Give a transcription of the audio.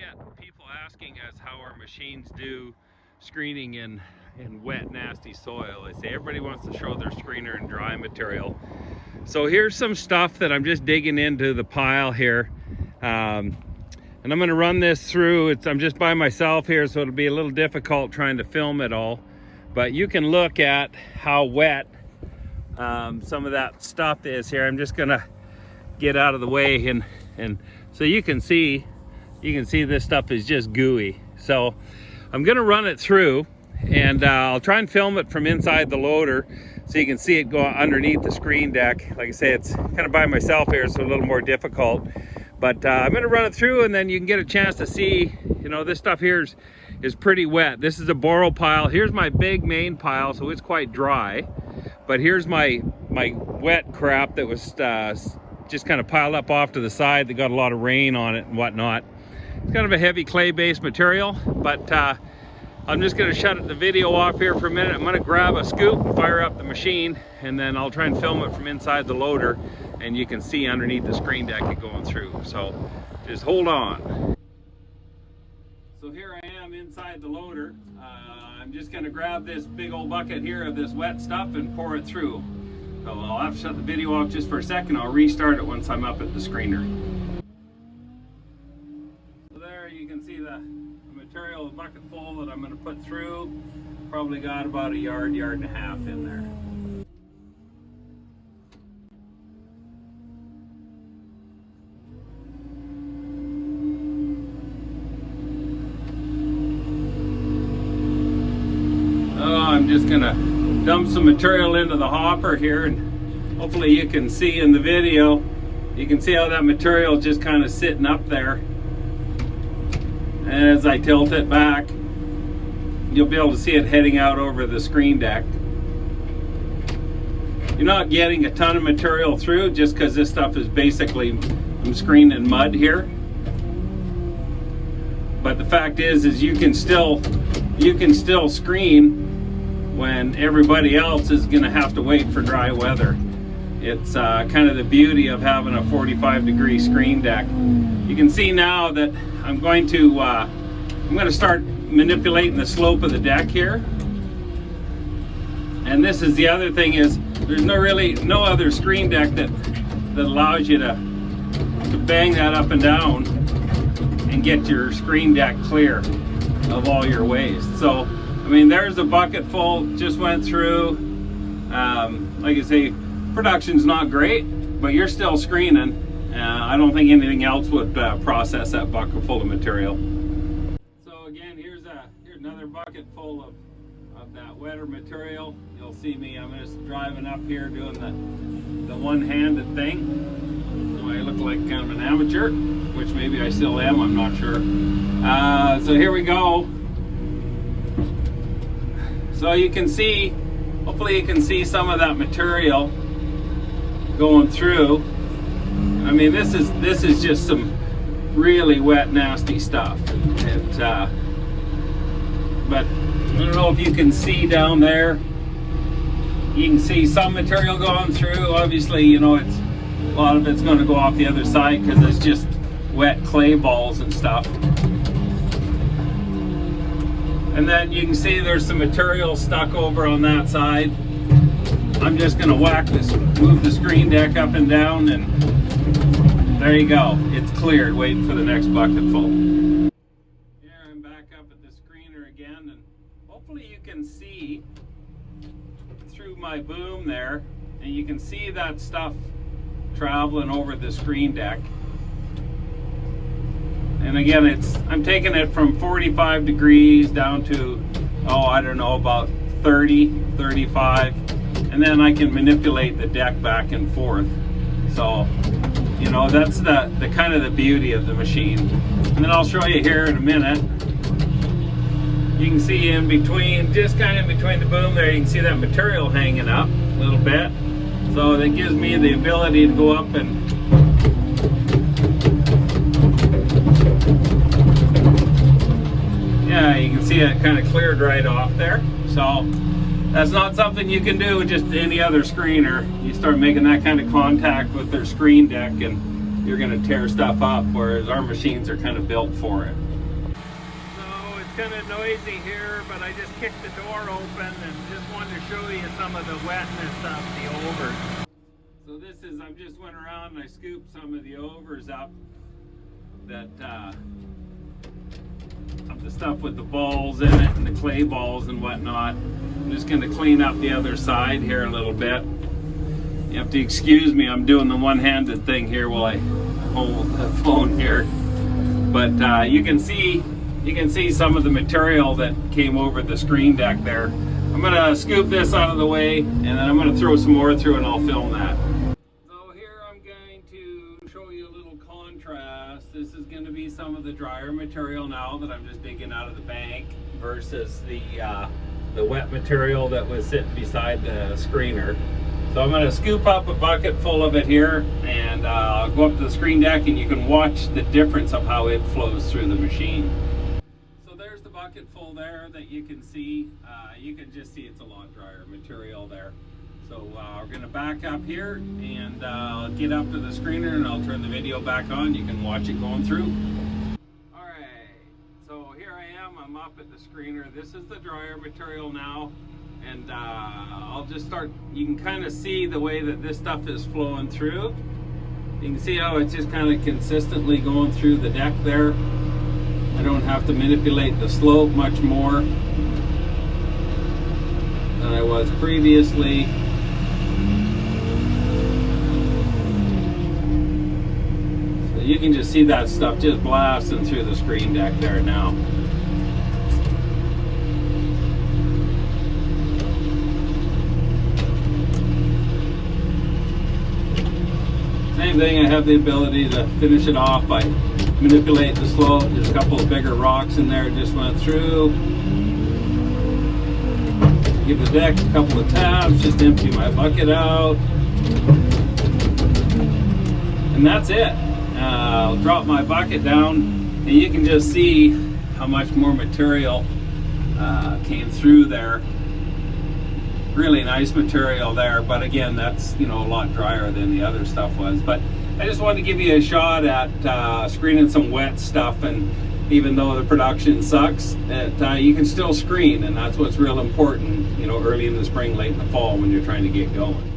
get people asking us how our machines do screening in wet, nasty soil. They say everybody wants to show their screener in dry material. So here's some stuff that I'm just digging into the pile here. And I'm going to run this through. I'm just by myself here, so it'll be a little difficult trying to film it all. But you can look at how wet some of that stuff is here. I'm just going to get out of the way, and so you can see this stuff is just gooey. So I'm going to run it through, and I'll try and film it from inside the loader so you can see it go underneath the screen deck. Like I say, it's kind of by myself here, so a little more difficult. But I'm going to run it through, and then you can get a chance to see, you know, this stuff here is pretty wet. This is a borrow pile. Here's my big main pile, so it's quite dry. But here's my wet crap that was just kind of piled up off to the side that got a lot of rain on it and whatnot. It's kind of a heavy clay-based material, but I'm just going to shut the video off here for a minute. I'm going to grab a scoop and fire up the machine, and then I'll try and film it from inside the loader, and you can see underneath the screen deck it going through. So just hold on. So here I am inside the loader. I'm just going to grab this big old bucket here of this wet stuff and pour it through. So I'll have to shut the video off just for a second. I'll restart it once I'm up at the screener. So there you can see the material, the bucket full that I'm going to put through. Probably got about a yard and a half in there. I'm just gonna dump some material into the hopper here, and hopefully you can see in the video, you can see how that material is just kind of sitting up there. And as I tilt it back, you'll be able to see it heading out over the screen deck. You're not getting a ton of material through just because this stuff is basically, I'm screening mud here. But the fact is you can still screen when everybody else is going to have to wait for dry weather. It's kind of the beauty of having a 45-degree screen deck. You can see now that I'm going to start manipulating the slope of the deck here. And this is the other thing, is there's no other screen deck that allows you to bang that up and down and get your screen deck clear of all your waste. So I mean, there's a bucket full, just went through. Like I say, production's not great, but you're still screening. I don't think anything else would process that bucket full of material. So again, here's another bucket full of that wetter material. You'll see me, I'm just driving up here doing the one-handed thing. So I look like kind of an amateur, which maybe I still am, I'm not sure. So here we go. So you can see, hopefully you can see some of that material going through. I mean, this is just some really wet, nasty stuff. But I don't know if you can see down there. You can see some material going through. Obviously, you know, a lot of it's going to go off the other side because it's just wet clay balls and stuff. And then you can see there's some material stuck over on that side. I'm just going to move the screen deck up and down, and there you go. It's cleared, waiting for the next bucket full. Here I'm back up at the screener again, and hopefully you can see through my boom there, and you can see that stuff traveling over the screen deck. And again, I'm taking it from 45 degrees down to, I don't know, about 30, 35. And then I can manipulate the deck back and forth. So, you know, that's the kind of the beauty of the machine. And then I'll show you here in a minute. You can see in between, just kind of in between the boom there, you can see that material hanging up a little bit. So that gives me the ability to go up and yeah, you can see it kind of cleared right off there. So that's not something you can do with just any other screener. You start making that kind of contact with their screen deck and you're going to tear stuff up, whereas our machines are kind of built for it. kind of noisy here, but I just kicked the door open and just wanted to show you some of the wetness of the overs. So this is, I just went around and I scooped some of the overs up that, of the stuff with the balls in it and the clay balls and whatnot. I'm just going to clean up the other side here a little bit. You have to excuse me, I'm doing the one-handed thing here while I hold the phone here. But you can see some of the material that came over the screen deck there. I'm gonna scoop this out of the way and then I'm gonna throw some more through and I'll film that. So here I'm going to show you a little contrast. This is going to be some of the drier material now that I'm just digging out of the bank versus the wet material that was sitting beside the screener. So I'm going to scoop up a bucket full of it here and I'll go up to the screen deck and you can watch the difference of how it flows through the machine. So there's the bucket full there that you can see. You can just see it's a lot drier material there. So we're going to back up here and get up to the screener and I'll turn the video back on. You can watch it going through. Alright, so here I am. I'm up at the screener. This is the drier material now. And I'll just start, you can kind of see the way that this stuff is flowing through. You can see how it's just kind of consistently going through the deck there. I don't have to manipulate the slope much more than I was previously. So you can just see that stuff just blasting through the screen deck there now. Same thing, I have the ability to finish it off by manipulating the slope. There's a couple of bigger rocks in there, just went through. Give the deck a couple of taps, just empty my bucket out. And that's it. I'll drop my bucket down and you can just see how much more material came through there. Really nice material there, but again, that's, you know, a lot drier than the other stuff was. But I just wanted to give you a shot at screening some wet stuff, and even though the production sucks, that you can still screen, and that's what's real important, you know, early in the spring, late in the fall when you're trying to get going.